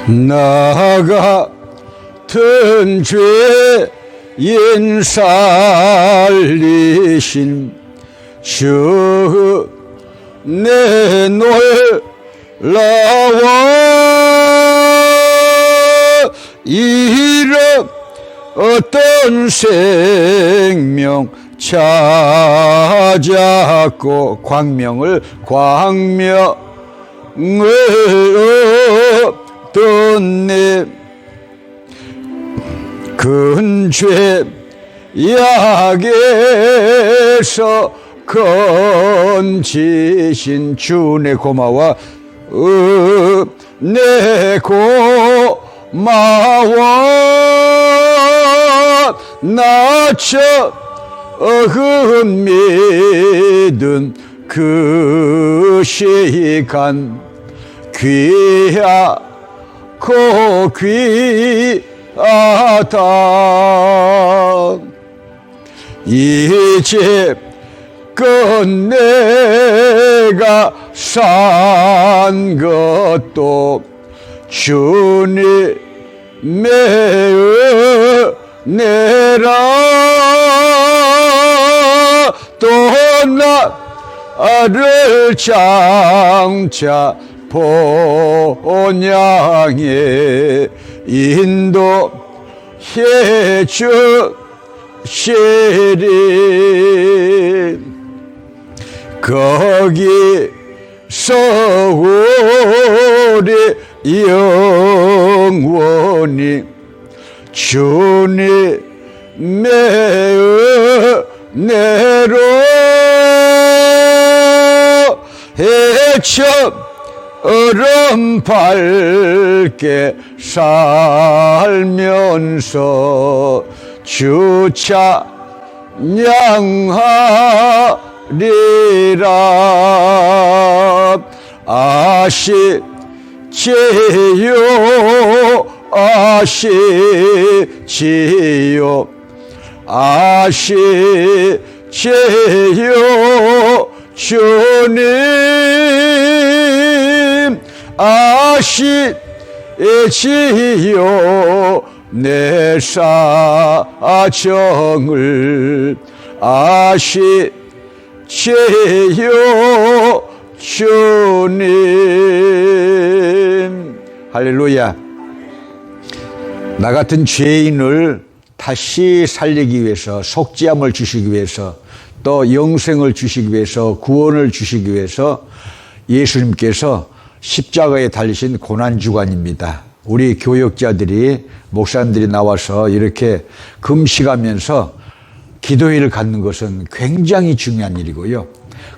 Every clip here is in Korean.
나 같은 죄인 살리신 주 내 놀라워 이런 어떤 생명 찾았고 광명을 얻던 내 근죄 약에서 건지신 주 내 고마워 내 고마워 나 처음 믿은 그 시간 귀하고 귀하다 이제 내가 산 것도 주님의 은혜라 또 나를 장차 본향에 인도해 주시리 거기서 우리 영원히 주님의 은혜로 해처럼 밝게 살면서 주 찬양하리라 아시지요 아시지요 아시지요 주님 아시지요 내 사정을 아시지요 주님 할렐루야 나 같은 죄인을 다시 살리기 위해서 속죄함을 주시기 위해서 또 영생을 주시기 위해서 구원을 주시기 위해서 예수님께서 십자가에 달리신 고난주간입니다. 우리 교역자들이 목사님들이 나와서 이렇게 금식하면서 기도회를 갖는 것은 굉장히 중요한 일이고요.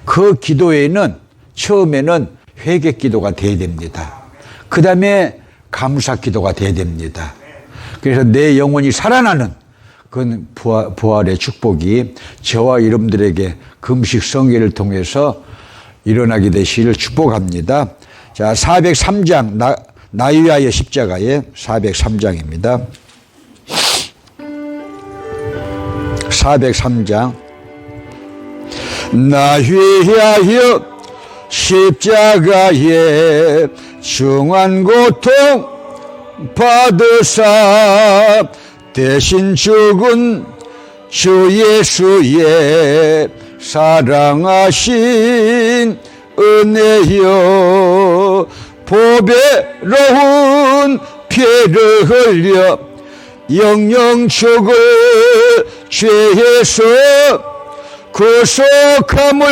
그 기도회는 처음에는 회개 기도가 돼야 됩니다. 그 다음에 감사 기도가 돼야 됩니다. 그래서 내 영혼이 살아나는 그 부활의 축복이 저와 여러분들에게 금식 성회를 통해서 일어나게 되시기를 축복합니다. 자, 403장 나 위하여 십자가의 403장입니다. 403장 나 위하여 십자가에 중한 고통 받으사 대신 죽은 주 예수의 사랑하신 은혜여 보배로운 피를 흘려 영영 죽을 죄에서 구속함을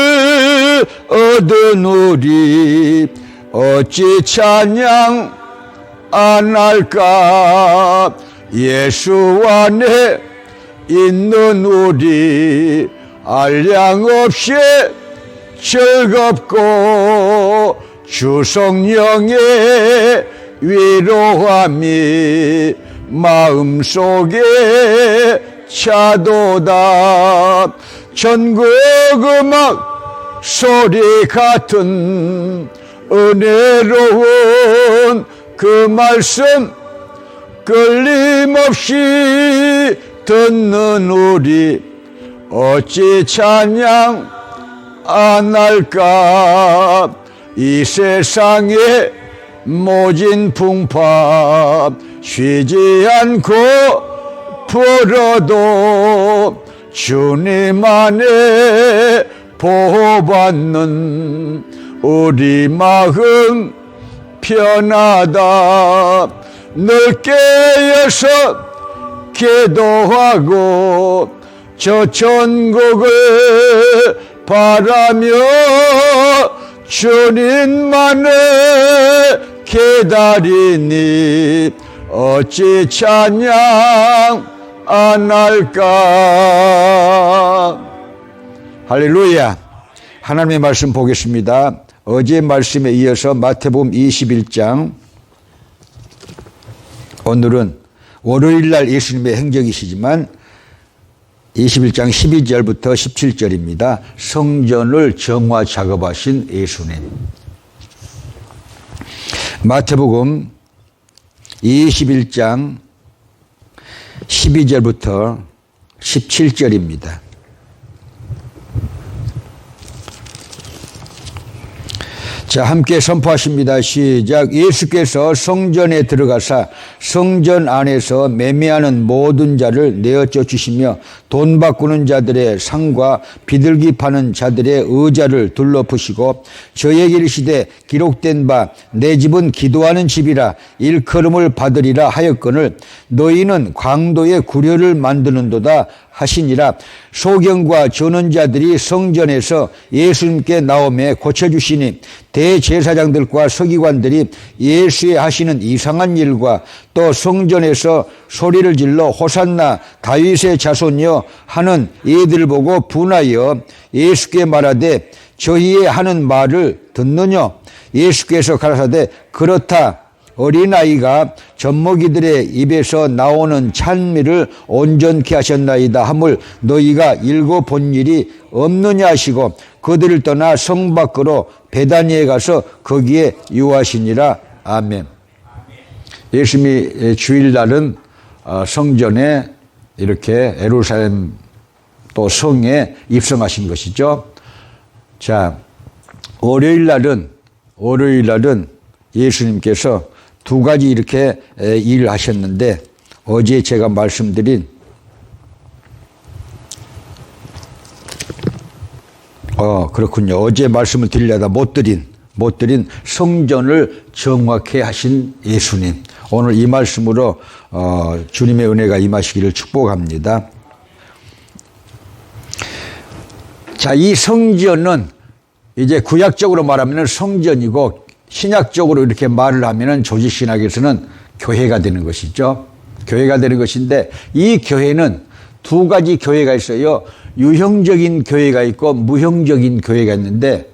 얻은 우리 어찌 찬양 안 할까 예수 안에 있는 우리 한량없이 즐겁고 주 성령의 위로함이 마음속에 차도다 전국 음악 소리 같은 은혜로운 그 말씀 끊임없이 듣는 우리 어찌 찬양 안 할까 이 세상에 모진 풍파 쉬지 않고 불어도 주님 안에 보호받는 우리 마음 편하다. 늘 깨어서 기도하고 저 천국을 바라며 주님만을 기다리니 어찌 찬양 안 할까. 할렐루야. 하나님의 말씀 보겠습니다. 어제 말씀에 이어서 마태복음 21장, 오늘은 월요일날 예수님의 행적이시지만 21장 12절부터 17절입니다. 성전을 정화 작업하신 예수님. 마태복음 21장 12절부터 17절입니다. 자, 함께 선포하십니다. 시작. 예수께서 성전에 들어가사 성전 안에서 매매하는 모든 자를 내어 쫓으시며 돈 바꾸는 자들의 상과 비둘기 파는 자들의 의자를 둘러푸시고 저에게 이르시되 기록된 바 내 집은 기도하는 집이라 일컬음을 받으리라 하였거늘 너희는 광도에 구려를 만드는도다 하시니라. 소경과 전원자들이 성전에서 예수님께 나오매 고쳐주시니 대제사장들과 서기관들이 예수의 하시는 이상한 일과 또 성전에서 소리를 질러 호산나 다윗의 자손이여 하는 이들을 보고 분하여 예수께 말하되 저희의 하는 말을 듣느냐. 예수께서 가라사대 그렇다. 어린아이가 젖먹이들의 입에서 나오는 찬미를 온전케 하셨나이다 함을 너희가 읽어본 일이 없느냐 하시고 그들을 떠나 성 밖으로 베다니에 가서 거기에 유하시니라. 아멘. 예수님이 주일날은 성전에 이렇게 예루살렘 또 성에 입성하신 것이죠. 자, 월요일날은 예수님께서 두 가지 이렇게 일을 하셨는데 어제 제가 말씀드린 그렇군요. 어제 말씀을 드리려다 못 드린 성전을 정확히 하신 예수님. 오늘 이 말씀으로 주님의 은혜가 임하시기를 축복합니다. 자, 이 성전은 이제 구약적으로 말하면 성전이고 신약적으로 이렇게 말을 하면은 조직신학에서는 교회가 되는 것이죠. 교회가 되는 것인데 이 교회는 두 가지 교회가 있어요. 유형적인 교회가 있고 무형적인 교회가 있는데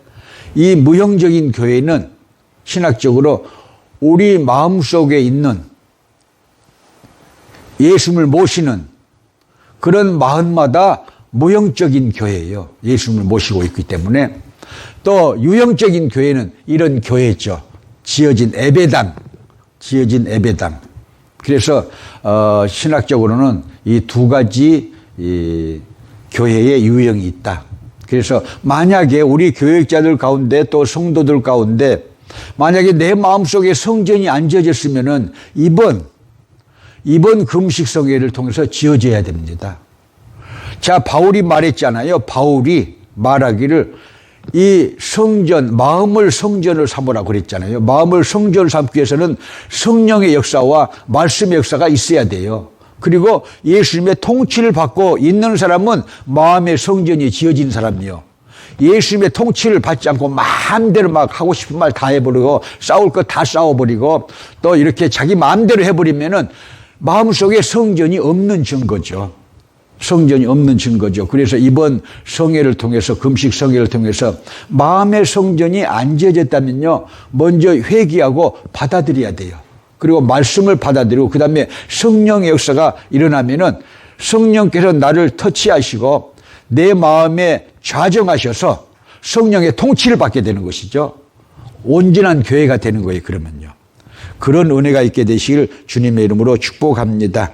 이 무형적인 교회는 신학적으로 우리 마음속에 있는 예수님을 모시는 그런 마음마다 무형적인 교회예요. 예수님을 모시고 있기 때문에. 또 유형적인 교회는 이런 교회죠. 지어진 예배당. 그래서 신학적으로는 이 두 가지 교회의 유형이 있다. 그래서 만약에 우리 교역자들 가운데 또 성도들 가운데 만약에 내 마음속에 성전이 안 지어졌으면은 이번 금식성회를 통해서 지어져야 됩니다. 자, 바울이 말했잖아요. 바울이 말하기를 이 성전, 마음을 성전을 삼으라고 그랬잖아요. 마음을 성전을 삼기 위해서는 성령의 역사와 말씀의 역사가 있어야 돼요. 그리고 예수님의 통치를 받고 있는 사람은 마음의 성전이 지어진 사람이요. 예수님의 통치를 받지 않고 마음대로 막 하고 싶은 말 다 해버리고 싸울 거 다 싸워버리고 또 이렇게 자기 마음대로 해버리면은 마음속에 성전이 없는 증거죠. 성전이 없는 증거죠. 그래서 이번 성회를 통해서 금식 성회를 통해서 마음의 성전이 안 지어졌다면요. 먼저 회개하고 받아들여야 돼요. 그리고 말씀을 받아들이고 그다음에 성령의 역사가 일어나면은 성령께서 나를 터치하시고 내 마음에 좌정하셔서 성령의 통치를 받게 되는 것이죠. 온전한 교회가 되는 거예요. 그러면요. 그런 은혜가 있게 되시길 주님의 이름으로 축복합니다.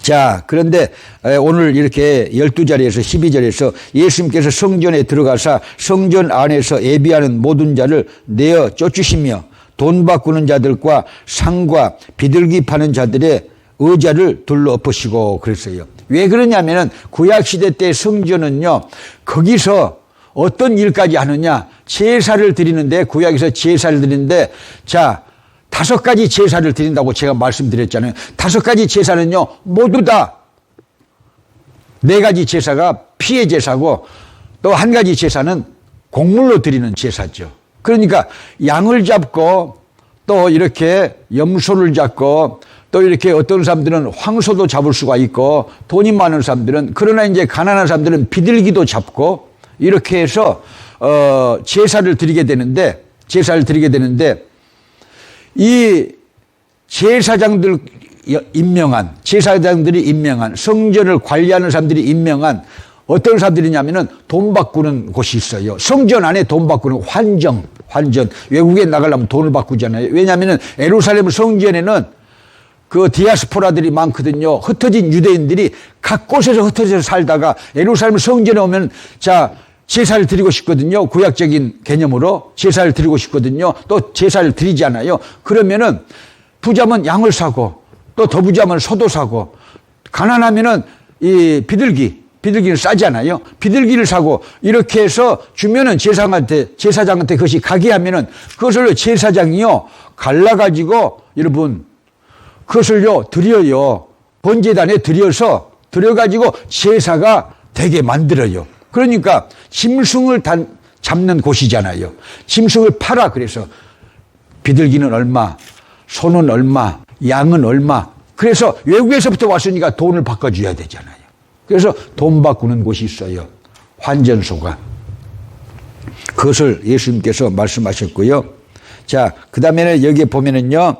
자, 그런데 오늘 이렇게 12자리에서 12절에서 예수님께서 성전에 들어가사 성전 안에서 예비하는 모든 자를 내어 쫓으시며 돈 바꾸는 자들과 상과 비둘기 파는 자들의 의자를 둘러엎으시고 그랬어요. 왜 그러냐면은 구약시대 때 성전은요, 거기서 어떤 일까지 하느냐, 제사를 드리는데, 구약에서 제사를 드리는데, 자, 5가지 제사를 드린다고 제가 말씀드렸잖아요. 5가지 제사는요, 모두 다 4가지 제사가 피의 제사고, 또 1가지 제사는 곡물로 드리는 제사죠. 그러니까 양을 잡고, 또 이렇게 염소를 잡고, 또 이렇게 어떤 사람들은 황소도 잡을 수가 있고, 돈이 많은 사람들은, 그러나 이제 가난한 사람들은 비둘기도 잡고, 이렇게 해서 제사를 드리게 되는데, 이 제사장들이 임명한 성전을 관리하는 사람들이 임명한 어떤 사람들이냐면은 돈 바꾸는 곳이 있어요. 성전 안에 돈 바꾸는 환전. 외국에 나가려면 돈을 바꾸잖아요. 왜냐하면은 예루살렘 성전에는 그 디아스포라들이 많거든요. 흩어진 유대인들이 각 곳에서 흩어져서 살다가 예루살렘 성전에 오면, 자, 제사를 드리고 싶거든요. 구약적인 개념으로 제사를 드리고 싶거든요. 또 제사를 드리잖아요. 그러면은 부자면 양을 사고, 또 더 부자면 소도 사고, 가난하면은 이 비둘기는 싸잖아요. 비둘기를 사고, 이렇게 해서 주면은 제사장한테 그것이 가게 하면은 그것을 제사장이요, 갈라가지고, 여러분, 그것을요, 드려요. 번제단에 드려가지고 제사가 되게 만들어요. 그러니까 짐승을 잡는 곳이잖아요. 짐승을 팔아. 그래서 비둘기는 얼마, 소는 얼마, 양은 얼마. 그래서 외국에서부터 왔으니까 돈을 바꿔줘야 되잖아요. 그래서 돈 바꾸는 곳이 있어요. 환전소가. 그것을 예수님께서 말씀하셨고요. 자, 그 다음에는 여기에 보면은요,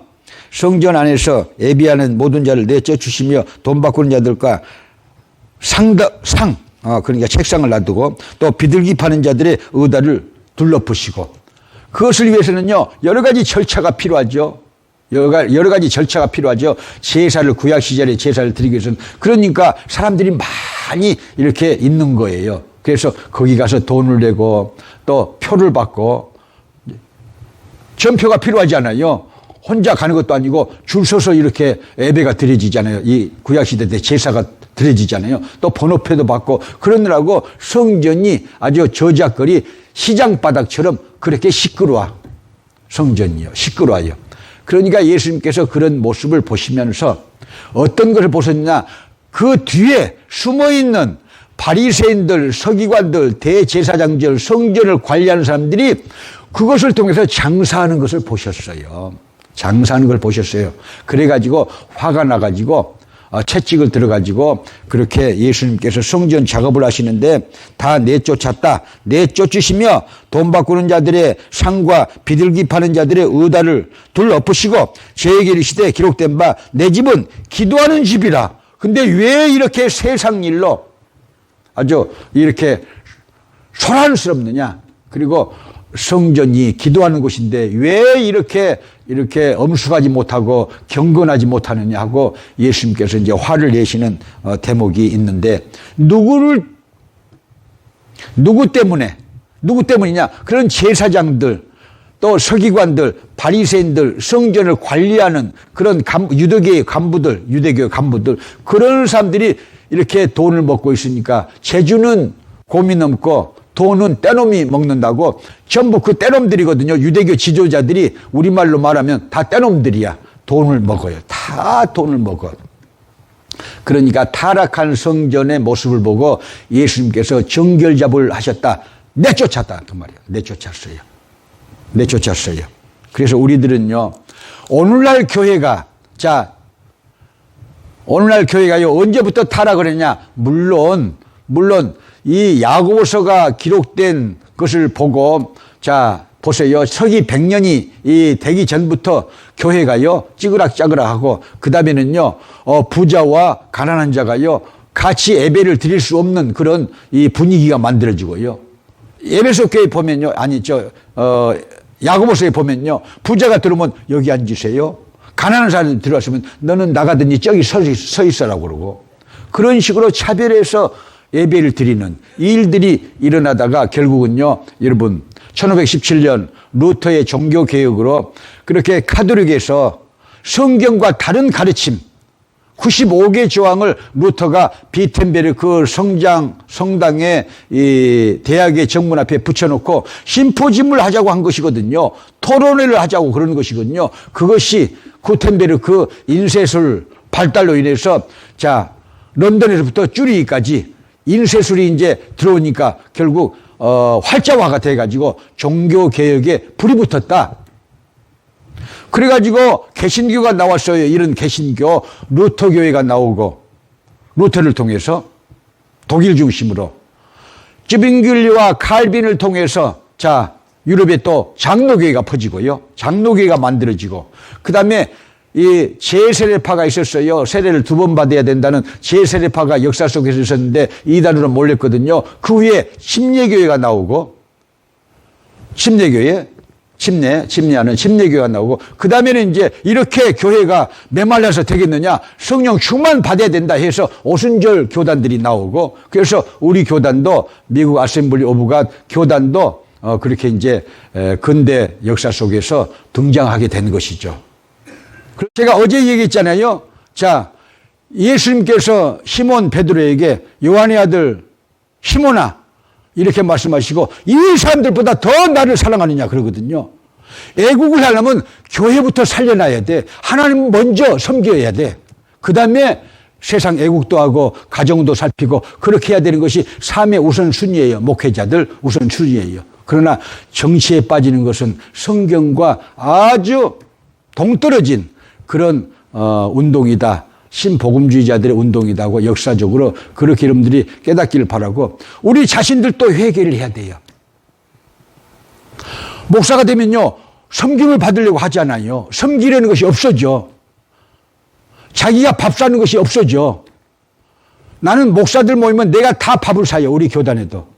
성전 안에서 예비하는 모든 자를 내쫓으시며 돈 바꾸는 자들과 그러니까 책상을 놔두고, 또 비둘기 파는 자들의 의다를 둘러붙이고, 그것을 위해서는요, 여러 가지 절차가 필요하죠. 여러 가지 절차가 필요하죠. 구약 시절에 제사를 드리기 위해서는. 그러니까 사람들이 많이 이렇게 있는 거예요. 그래서 거기 가서 돈을 내고, 또 표를 받고, 전표가 필요하잖아요. 혼자 가는 것도 아니고 줄 서서 이렇게 예배가 드려지잖아요. 이 구약시대 때 제사가 드려지잖아요. 또 번호표도 받고, 그러느라고 성전이 아주 저작거리 시장바닥처럼 그렇게 시끄러워. 성전이요. 시끄러워요. 그러니까 예수님께서 그런 모습을 보시면서 어떤 것을 보셨느냐, 그 뒤에 숨어있는 바리새인들, 서기관들, 대제사장들, 성전을 관리하는 사람들이 그것을 통해서 장사하는 것을 보셨어요. 그래가지고 화가 나가지고 채찍을 들어가지고 그렇게 예수님께서 성전 작업을 하시는데 다 내쫓으시며 돈 바꾸는 자들의 상과 비둘기 파는 자들의 의다를 둘러엎으시고 저에게 이르시되 기록된 바 내 집은 기도하는 집이라. 근데 왜 이렇게 세상 일로 아주 이렇게 소란스럽느냐. 그리고 성전이 기도하는 곳인데 왜 이렇게 엄숙하지 못하고 경건하지 못하느냐 하고 예수님께서 이제 화를 내시는 대목이 있는데, 누구 때문이냐? 그런 제사장들, 또 서기관들, 바리새인들, 성전을 관리하는 그런 유대교의 간부들, 그런 사람들이 이렇게 돈을 먹고 있으니까 재주는 곰이 넘고 돈은 떼놈이 먹는다고 전부 그 떼놈들이거든요. 유대교 지도자들이 우리말로 말하면 다 떼놈들이야. 돈을 먹어요. 다 돈을 먹어. 그러니까 타락한 성전의 모습을 보고 예수님께서 정결잡을 하셨다. 내쫓았다. 그 말이에요. 내쫓았어요. 그래서 우리들은요, 오늘날 교회가요, 언제부터 타락을 했냐? 물론, 이 야고보서가 기록된 것을 보고, 자, 보세요. 서기 100년이 되기 전부터 교회가요, 찌그락짜그락하고, 그 다음에는요, 부자와 가난한 자가요, 같이 예배를 드릴 수 없는 그런 이 분위기가 만들어지고요. 에베소 교회 보면요, 야고보서에 보면요, 부자가 들어오면 여기 앉으세요. 가난한 사람이 들어왔으면 너는 나가든지 저기 서 있으라고 그러고, 그런 식으로 차별해서 예배를 드리는 이 일들이 일어나다가 결국은요, 여러분, 1517년 루터의 종교개혁으로 그렇게 카톨릭에서 성경과 다른 가르침 95개 조항을 루터가 비텐베르크 성당의 이 대학의 정문 앞에 붙여놓고 심포지움을 하자고 한 것이거든요. 토론회를 하자고 그런 것이거든요. 그것이 구텐베르크 인쇄술 발달로 인해서 자 런던에서부터 쭈리히까지 인쇄술이 이제 들어오니까 결국 활자화가 돼가지고 종교개혁에 불이 붙었다. 그래가지고 개신교가 나왔어요. 이런 개신교 루터교회가 나오고 루터를 통해서 독일 중심으로 쯔빙글리와 칼빈을 통해서 자 유럽에 또 장로교회가 퍼지고요. 장로교회가 만들어지고 그 다음에 이 제세례파가 있었어요. 세례를 2번 받아야 된다는 제세례파가 역사 속에서 있었는데 이단으로 몰렸거든요. 그 후에 침례교회가 나오고 침례하는 침례교회가 나오고 그 다음에는 이제 이렇게 교회가 메말라서 되겠느냐 성령 충만 받아야 된다 해서 오순절 교단들이 나오고 그래서 우리 교단도 미국 아셈블리 오브 갓 교단도 그렇게 이제 근대 역사 속에서 등장하게 된 것이죠. 제가 어제 얘기했잖아요. 자, 예수님께서 시몬 베드로에게 요한의 아들 시몬아 이렇게 말씀하시고 이 사람들보다 더 나를 사랑하느냐 그러거든요. 애국을 하려면 교회부터 살려놔야 돼. 하나님 먼저 섬겨야 돼. 그 다음에 세상 애국도 하고 가정도 살피고 그렇게 해야 되는 것이 삶의 우선순위예요. 목회자들 우선순위예요. 그러나 정치에 빠지는 것은 성경과 아주 동떨어진 그런 운동이다. 신복음주의자들의 운동이다고 역사적으로 그렇게 여러분들이 깨닫기를 바라고 우리 자신들도 회개를 해야 돼요. 목사가 되면요. 섬김을 받으려고 하잖아요. 섬기려는 것이 없어져. 자기가 밥 사는 것이 없어져. 나는 목사들 모이면 내가 다 밥을 사요. 우리 교단에도.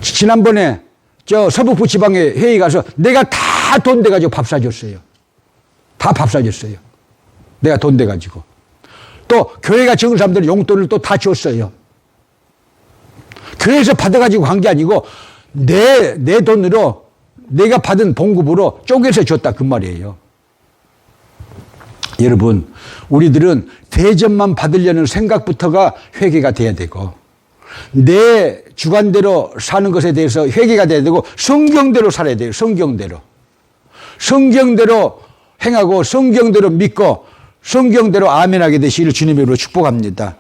지난번에 저 서북부 지방에 회의 가서 내가 다 돈 대가지고 밥 사줬어요. 다 밥 사줬어요. 내가 돈 대가지고. 또 교회가 적은 사람들은 용돈을 또 다 줬어요. 교회에서 받아가지고 간 게 아니고 내 돈으로 내가 받은 봉급으로 쪼개서 줬다 그 말이에요. 여러분 우리들은 대접만 받으려는 생각부터가 회개가 돼야 되고 내 주관대로 사는 것에 대해서 회개가 돼야 되고 성경대로 살아야 돼요. 성경대로 행하고 성경대로 믿고 성경대로 아멘하게 되시기를 주님의 이름으로 축복합니다.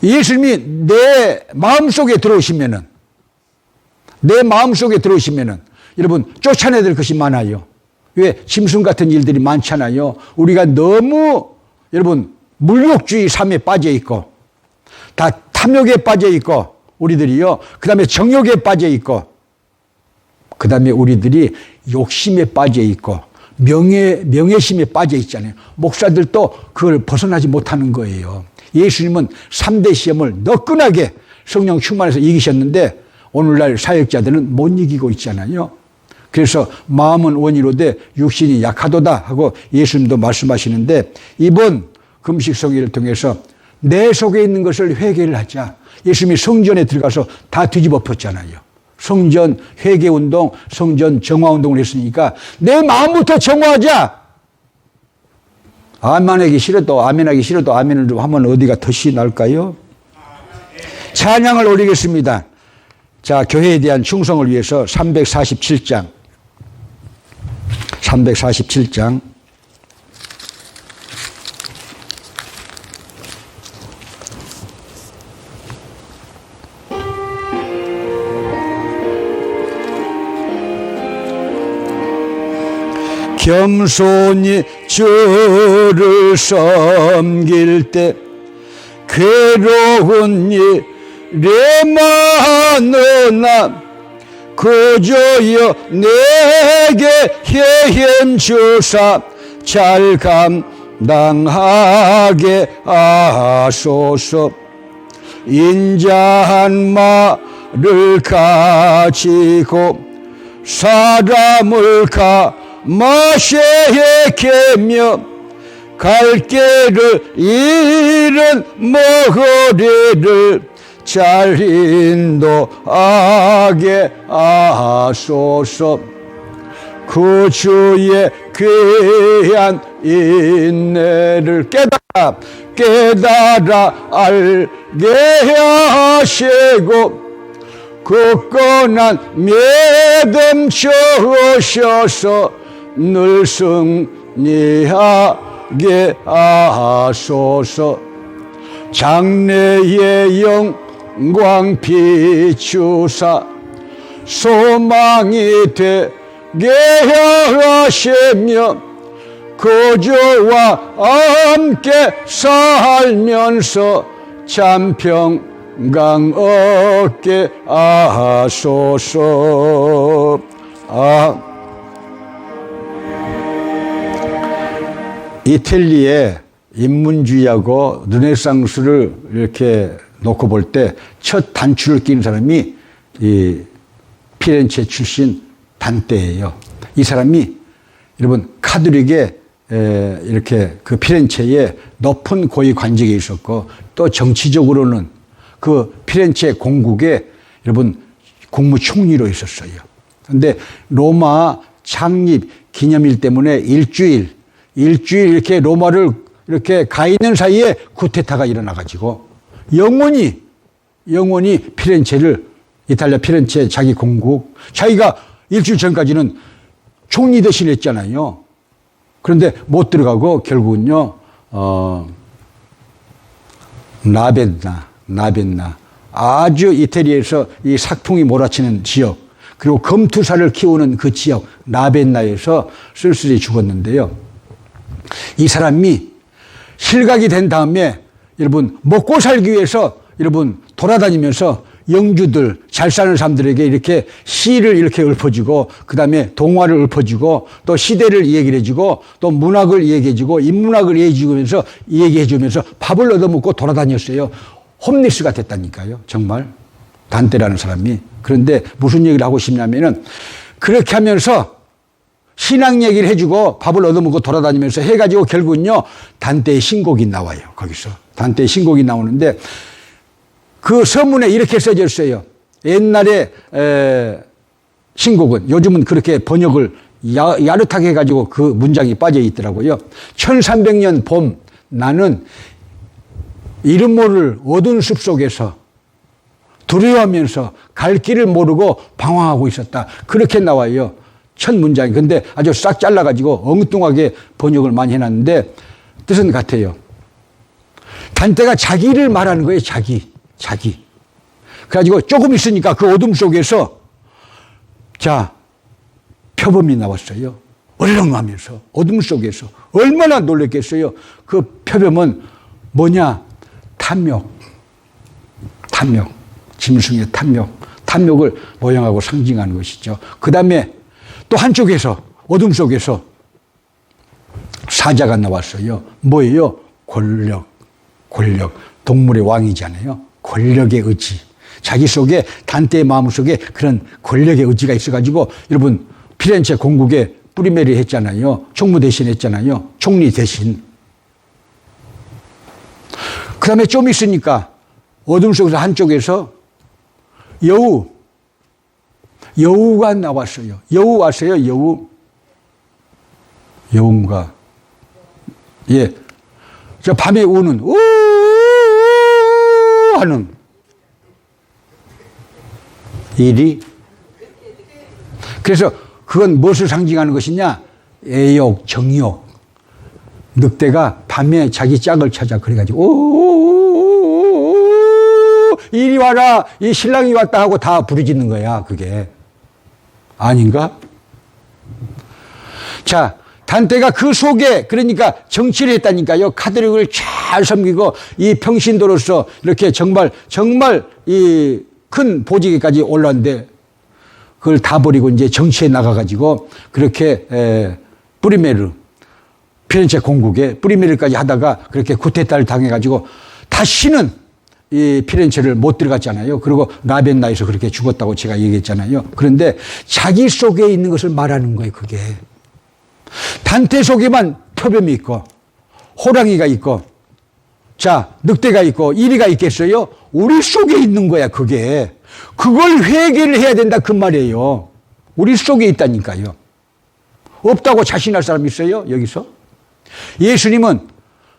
예수님이 내 마음속에 들어오시면은 여러분 쫓아내야 될 것이 많아요. 왜? 짐승 같은 일들이 많잖아요. 우리가 너무 여러분 물욕주의 삶에 빠져 있고 다 탐욕에 빠져 있고 우리들이요. 그 다음에 정욕에 빠져 있고 그 다음에 우리들이 욕심에 빠져 있고 명예심에 빠져 있잖아요. 목사들도 그걸 벗어나지 못하는 거예요. 예수님은 3대 시험을 너끈하게 성령 충만해서 이기셨는데 오늘날 사역자들은 못 이기고 있잖아요. 그래서 마음은 원이로되 육신이 약하도다 하고 예수님도 말씀하시는데 이번 금식성회를 통해서 내 속에 있는 것을 회개를 하자. 예수님이 성전에 들어가서 다 뒤집어 폈잖아요. 성전 회개운동, 성전 정화운동을 했으니까 내 마음부터 정화하자. 아멘하기 싫어도 아멘을 좀 하면 어디가 덫이 날까요? 찬양을 올리겠습니다. 자, 교회에 대한 충성을 위해서 347장 겸손히 주를 섬길 때 괴로운 일에 많으나 그저여 내게 힘 주사 잘 감당하게 하소서. 인자한 말을 가지고 사람을 가마시에 개며 갈 길을 잃은 머리를 잘 인도하게 하소서. 그 주의 귀한 인내를 깨달아 알게 하시고 굳건한 믿음 주셔서 늘 승리하게 하소서. 장래의 영광 비추사 소망이 되게 하시며 그주와 함께 살면서 참 평강 얻게 하소서. 이탈리아의 인문주의하고 르네상스를 이렇게 놓고 볼 때 첫 단추를 끼는 사람이 이 피렌체 출신 단테예요. 이 사람이 여러분 카톨릭의 이렇게 그 피렌체에 높은 고위 관직에 있었고 또 정치적으로는 그 피렌체 공국의 여러분 국무총리로 있었어요. 그런데 로마 창립 기념일 때문에 일주일 이렇게 로마를 이렇게 가 있는 사이에 쿠데타가 일어나가지고 영원히 피렌체를 이탈리아 피렌체 자기 공국 자기가 일주일 전까지는 총리 대신 했잖아요. 그런데 못 들어가고 결국은요 나벤나 아주 이태리에서 이 삭풍이 몰아치는 지역 그리고 검투사를 키우는 그 지역 라벤나에서 쓸쓸히 죽었는데요. 이 사람이 실각이 된 다음에 여러분 먹고 살기 위해서 여러분 돌아다니면서 영주들 잘 사는 사람들에게 이렇게 시를 이렇게 읊어주고 그 다음에 동화를 읊어주고 또 시대를 얘기해주고 또 문학을 얘기해주고 인문학을 얘기해주면서 밥을 얻어먹고 돌아다녔어요. 홈리스가 됐다니까요. 정말 단테라는 사람이. 그런데 무슨 얘기를 하고 싶냐면은 그렇게 하면서 신앙 얘기를 해주고 밥을 얻어먹고 돌아다니면서 해가지고 결국은요 단테의 신곡이 나와요. 거기서 단테의 신곡이 나오는데 그 서문에 이렇게 써져 있어요. 옛날에 신곡은 요즘은 그렇게 번역을 야릇하게 해가지고 그 문장이 빠져 있더라고요. 1300년 봄 나는 이름 모를 어두운 숲속에서 두려워하면서 갈 길을 모르고 방황하고 있었다. 그렇게 나와요. 첫 문장이. 근데 아주 싹 잘라가지고 엉뚱하게 번역을 많이 해놨는데 뜻은 같아요. 단테가 자기를 말하는 거예요. 자기. 그래가지고 조금 있으니까 그 어둠 속에서 자 표범이 나왔어요. 얼렁하면서 어둠 속에서 얼마나 놀랬겠어요. 그 표범은 뭐냐? 탐욕. 짐승의 탐욕을 모형하고 상징하는 것이죠. 그 다음에 또 한쪽에서 어둠 속에서 사자가 나왔어요. 뭐예요? 권력. 동물의 왕이잖아요. 권력의 의지. 자기 속에 단테의 마음 속에 그런 권력의 의지가 있어가지고 여러분 피렌체 공국에 뿌리메리 했잖아요. 총무 대신 했잖아요. 총리 대신. 그 다음에 좀 있으니까 어둠 속에서 한쪽에서 여우가 나왔어요. 여우 아세요? 여우인가? 예. 저 밤에 우는, 하는 일이. 그래서 그건 무엇을 상징하는 것이냐? 애욕, 정욕. 늑대가 밤에 자기 짝을 찾아 그래가지고, 이리 와라, 이 신랑이 왔다 하고 다 부르짖는 거야, 그게. 아닌가? 자, 단테가 그 속에 그러니까 정치를 했다니까요. 카톨릭을 잘 섬기고 이 평신도로서 이렇게 정말 이 큰 보직에까지 올랐는데 그걸 다 버리고 이제 정치에 나가가지고 그렇게 뿌리메르 피렌체 공국에 뿌리메르까지 하다가 그렇게 쿠데타를 당해가지고 다시는 이 피렌체를 못 들어갔잖아요. 그리고 라벤나에서 그렇게 죽었다고 제가 얘기했잖아요. 그런데 자기 속에 있는 것을 말하는 거예요. 그게. 단테 속에만 표범이 있고 호랑이가 있고 자, 늑대가 있고 이리가 있겠어요? 우리 속에 있는 거야, 그게. 그걸 회개를 해야 된다, 그 말이에요. 우리 속에 있다니까요. 없다고 자신할 사람 있어요, 여기서? 예수님은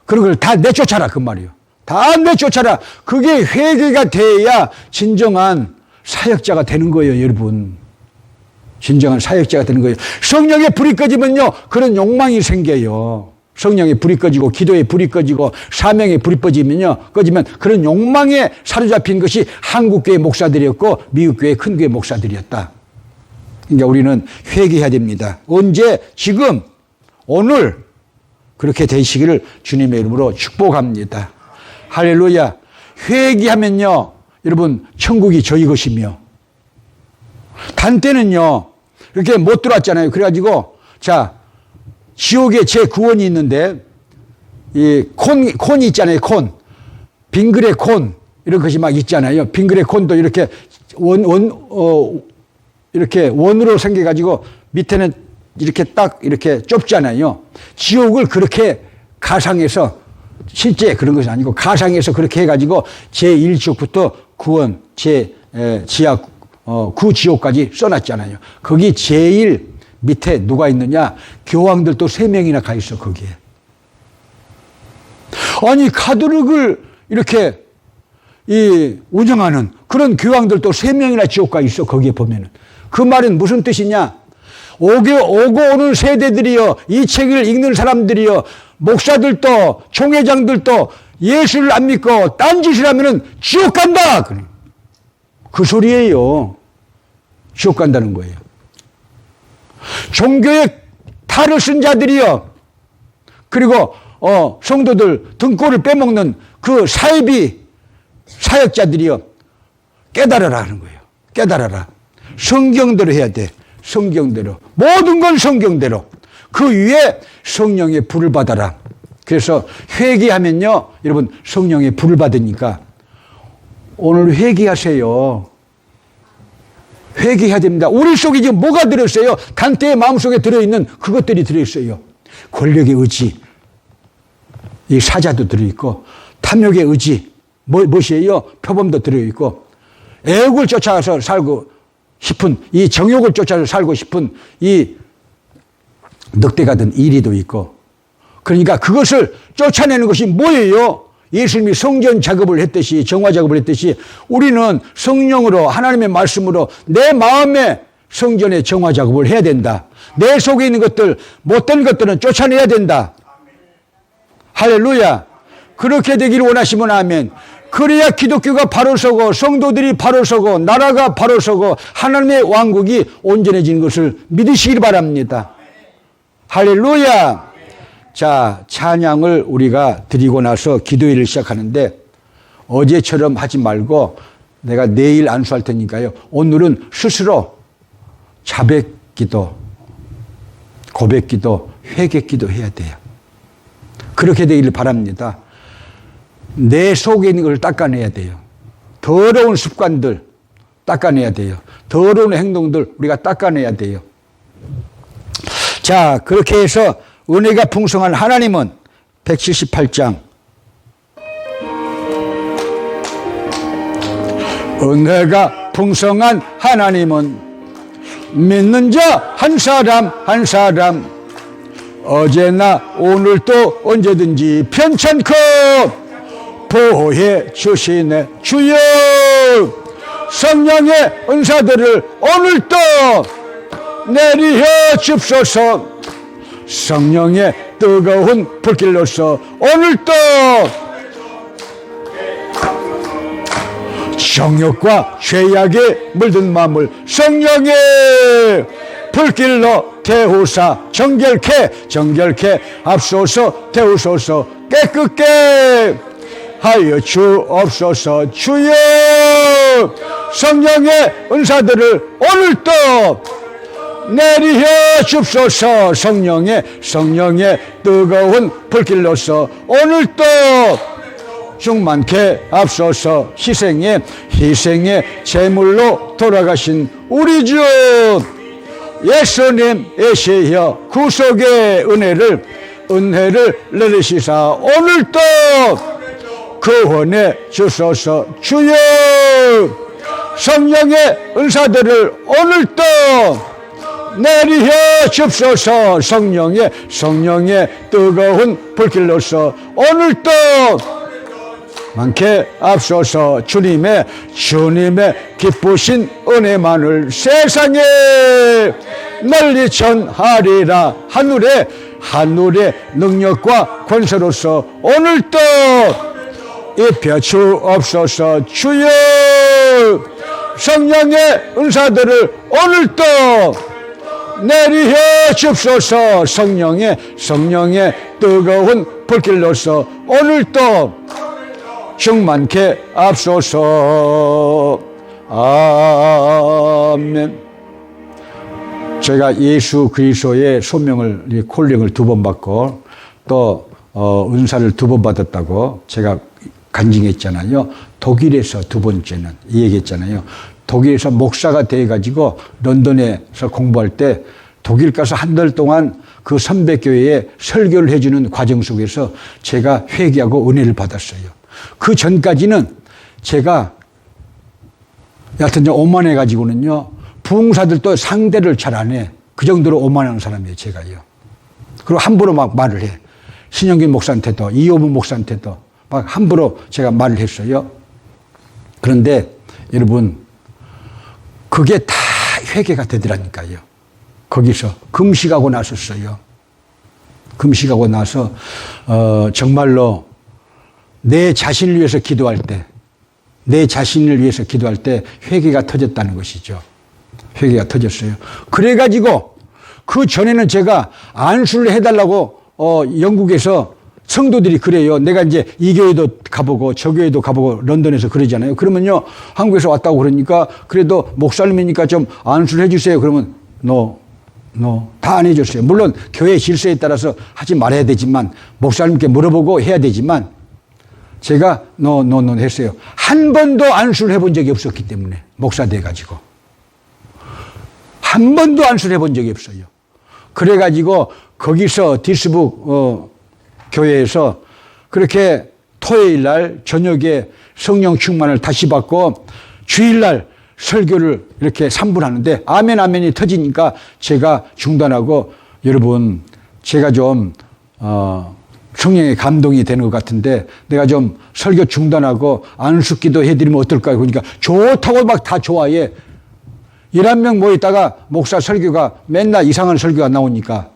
그런 걸 다 내쫓아라, 그 말이에요. 다 내쫓아라. 그게 회개가 돼야 진정한 사역자가 되는 거예요, 여러분. 진정한 사역자가 되는 거예요. 성령의 불이 꺼지면요, 그런 욕망이 생겨요. 성령의 불이 꺼지고 기도의 불이 꺼지고 사명의 불이 꺼지면 그런 욕망에 사로잡힌 것이 한국교회 목사들이었고 미국교회 큰 교회 목사들이었다. 그러니까 우리는 회개해야 됩니다. 언제? 지금, 오늘 그렇게 되시기를 주님의 이름으로 축복합니다. 할렐루야. 회개하면요, 여러분, 천국이 저희 것이며, 단때는요, 이렇게 못 들어왔잖아요. 그래가지고, 자, 지옥에 제 구원이 있는데, 이 콘이 있잖아요, 콘. 빙그레 콘. 이런 것이 막 있잖아요. 빙그레 콘도 이렇게 이렇게 원으로 생겨가지고 밑에는 이렇게 딱 이렇게 좁잖아요. 지옥을 그렇게 가상해서, 실제 그런 것이 아니고 가상해서 그렇게 해가지고 제1지옥부터 구원, 지하, 구지옥까지 써놨잖아요. 거기 제일 밑에 누가 있느냐? 교황들도 3명이나 가 있어, 거기에. 아니, 카톨릭을 이렇게 운영하는 그런 교황들도 3명이나 지옥 가 있어, 거기에 보면은. 그 말은 무슨 뜻이냐? 오고 오는 세대들이요, 이 책을 읽는 사람들이요, 목사들도, 총회장들도 예수를 안 믿고 딴짓을 하면은 지옥 간다! 그 소리예요. 지옥 간다는 거예요. 종교의 탈을 쓴 자들이요, 그리고 성도들 등골을 빼먹는 그 사이비 사역자들이요, 깨달아라 하는 거예요. 깨달아라. 성경대로 해야 돼. 성경대로. 모든 건 성경대로. 그 위에 성령의 불을 받아라. 그래서 회개하면요, 여러분, 성령의 불을 받으니까 오늘 회개하세요. 회개해야 됩니다. 우리 속에 지금 뭐가 들어있어요? 단테의 마음속에 들어있는 그것들이 들어있어요. 권력의 의지, 이 사자도 들어있고, 탐욕의 의지, 무엇이에요? 표범도 들어있고, 애욕을 쫓아서 살고 싶은, 이 정욕을 쫓아서 살고 싶은 이 늑대 같은 이리도 있고, 그러니까 그것을 쫓아내는 것이 뭐예요? 예수님이 성전 작업을 했듯이, 정화 작업을 했듯이 우리는 성령으로, 하나님의 말씀으로 내 마음의 성전의 정화 작업을 해야 된다. 내 속에 있는 것들, 못된 것들은 쫓아내야 된다. 할렐루야. 그렇게 되기를 원하시면 아멘. 그래야 기독교가 바로 서고, 성도들이 바로 서고, 나라가 바로 서고, 하나님의 왕국이 온전해지는 것을 믿으시길 바랍니다. 할렐루야. 자, 찬양을 우리가 드리고 나서 기도회를 시작하는데, 어제처럼 하지 말고 내가 내일 안수할 테니까요, 오늘은 스스로 자백기도, 고백기도, 회개기도 해야 돼요. 그렇게 되기를 바랍니다. 내 속에 있는 걸 닦아내야 돼요. 더러운 습관들 닦아내야 돼요. 더러운 행동들 우리가 닦아내야 돼요. 자, 그렇게 해서 은혜가 풍성한 하나님은 178장, 은혜가 풍성한 하나님은 믿는 자 한 사람 한 사람 어제나 오늘도 언제든지 편찮고 보호해 주시네. 주여, 성령의 은사들을 오늘도 내리해 줍소서. 성령의 뜨거운 불길로서 오늘도 정욕과 죄악에 물든 마음을 성령의 불길로 태우사 정결케 앞서서 태우소서. 깨끗게 하여 주옵소서. 주여, 성령의 은사들을 오늘도 내리해 줍소서. 성령의 뜨거운 불길로서 오늘도 충만케 앞서서 희생의 제물로 돌아가신 우리 주 예수님 예시여 구속의 은혜를 내리시사 오늘도 구원해 주소서. 주여, 성령의 은사들을 오늘도 내리혀 주옵소서. 성령의 뜨거운 불길로서 오늘도 많게 앞서서 주님의 기쁘신 은혜만을 세상에 널리 전하리라. 하늘의 능력과 권세로서 오늘도 입혀 주옵소서. 주여, 성령의 은사들을 오늘도 내리혀 주옵소서. 성령의 뜨거운 불길로서 오늘도 충만케 앞소서. 아멘. 제가 예수 그리스도의 소명을, 콜링을 2번 받고 또 은사를 2번 받았다고 제가 간증했잖아요. 독일에서 2번째는 이 얘기했잖아요. 독일에서 목사가 돼가지고 런던에서 공부할 때 독일 가서 한 달 동안 그 선배교회에 설교를 해주는 과정 속에서 제가 회개하고 은혜를 받았어요. 그 전까지는 제가 여하튼 오만해가지고는요, 부흥사들도 상대를 잘 안 해. 그 정도로 오만한 사람이에요, 제가요. 그리고 함부로 막 말을 해. 신영균 목사한테도, 이호분 목사한테도 막 함부로 제가 말을 했어요. 그런데 여러분, 그게 다 회개가 되더라니까요. 거기서 금식하고 나섰어요. 금식하고 나서 정말로 내 자신을 위해서 기도할 때, 회개가 터졌다는 것이죠. 회개가 터졌어요. 그래가지고 그 전에는 제가 안수를 해달라고 영국에서 성도들이 그래요. 내가 이제 이 교회도 가보고 저 교회도 가보고 런던에서 그러잖아요. 그러면요, 한국에서 왔다고 그러니까 그래도 목사님이니까 좀 안수를 해주세요. 그러면 다 안 해줬어요. 물론 교회 질서에 따라서 하지 말아야 되지만, 목사님께 물어보고 해야 되지만, 제가 했어요. 한 번도 안수를 해본 적이 없었기 때문에, 목사 돼가지고. 한 번도 안수를 해본 적이 없어요. 그래가지고 거기서 디스북 교회에서 그렇게 토요일 날 저녁에 성령 충만을 다시 받고 주일날 설교를 이렇게 3분 하는데 아멘 아멘이 터지니까 제가 중단하고, 여러분, 제가 좀 성령의 감동이 되는 것 같은데 내가 좀 설교 중단하고 안수기도 해드리면 어떨까요? 그러니까 좋다고 막 다 좋아해. 11명 모였다가 목사 설교가 맨날 이상한 설교가 나오니까,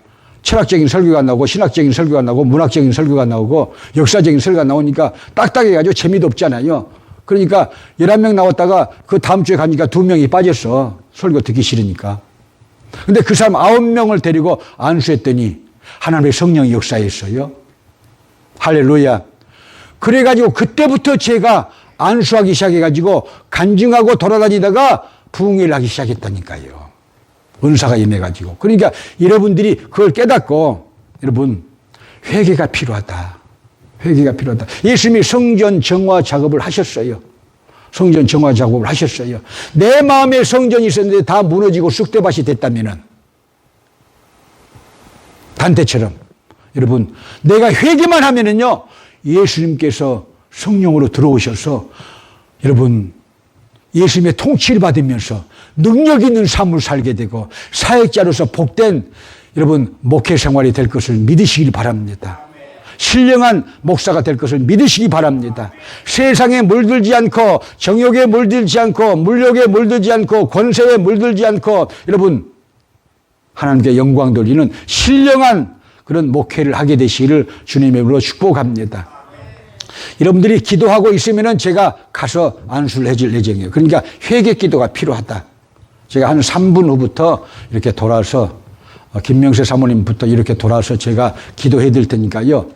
철학적인 설교가 나오고 신학적인 설교가 나오고 문학적인 설교가 나오고 역사적인 설교가 나오니까 딱딱해가지고 재미도 없잖아요. 그러니까 11명 나왔다가 그 다음 주에 가니까 2명이 빠졌어. 설교 듣기 싫으니까. 근데 그 사람 9명을 데리고 안수했더니 하나님의 성령이 역사했어요. 할렐루야. 그래가지고 그때부터 제가 안수하기 시작해가지고 간증하고 돌아다니다가 부흥회를 하기 시작했다니까요. 은사가 임해가지고. 그러니까 여러분들이 그걸 깨닫고, 여러분, 회개가 필요하다. 회개가 필요하다. 예수님이 성전 정화 작업을 하셨어요. 성전 정화 작업을 하셨어요. 내 마음에 성전이 있었는데 다 무너지고 쑥대밭이 됐다면은, 단테처럼, 여러분, 내가 회개만 하면은요, 예수님께서 성령으로 들어오셔서, 여러분, 예수님의 통치를 받으면서 능력 있는 삶을 살게 되고 사역자로서 복된, 여러분, 목회 생활이 될 것을 믿으시길 바랍니다. 신령한 목사가 될 것을 믿으시기 바랍니다. 세상에 물들지 않고, 정욕에 물들지 않고, 물욕에 물들지 않고, 권세에 물들지 않고, 여러분, 하나님께 영광 돌리는 신령한 그런 목회를 하게 되시기를 주님의 이름으로 축복합니다. 여러분들이 기도하고 있으면은 제가 가서 안수를 해줄 예정이에요. 그러니까 회개 기도가 필요하다. 제가 한 3분 후부터 이렇게 돌아서, 김명세 사모님부터 이렇게 돌아서 제가 기도해 드릴 테니까요.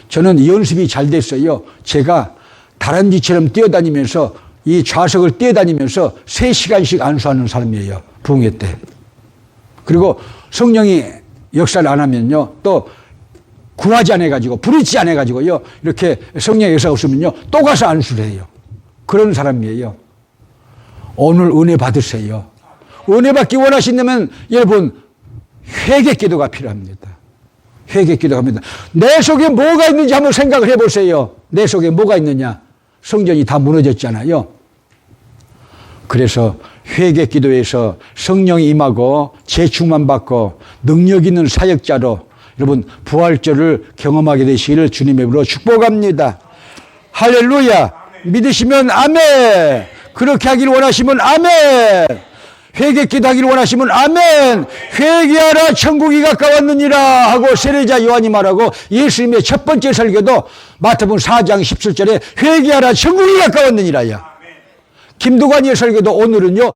저는 연습이 잘 됐어요. 제가 다람쥐처럼 뛰어다니면서, 이 좌석을 뛰어다니면서 3시간씩 안수하는 사람이에요. 부흥회 때. 그리고 성령이 역사를 안 하면요, 또 구하지 않아가지고, 부르지 않아가지고요, 이렇게 성령의 역사가 없으면요, 또 가서 안수를 해요. 그런 사람이에요. 오늘 은혜 받으세요. 은혜 받기 원하신다면, 여러분, 회개 기도가 필요합니다. 회개 기도가 필요합니다. 내 속에 뭐가 있는지 한번 생각을 해보세요. 내 속에 뭐가 있느냐? 성전이 다 무너졌잖아요. 그래서 회개 기도에서 성령이 임하고 재충만 받고 능력 있는 사역자로 여러분 부활절을 경험하게 되시기를 주님의 이름으로 축복합니다. 할렐루야. 믿으시면 아멘. 그렇게 하기를 원하시면 아멘. 회개 기도하기를 원하시면 아멘. 회개하라 천국이 가까웠느니라 하고 세례자 요한이 말하고 예수님의 첫 번째 설교도 마태복음 4장 17절에 회개하라 천국이 가까웠느니라야. 김두관의 설교도 오늘은요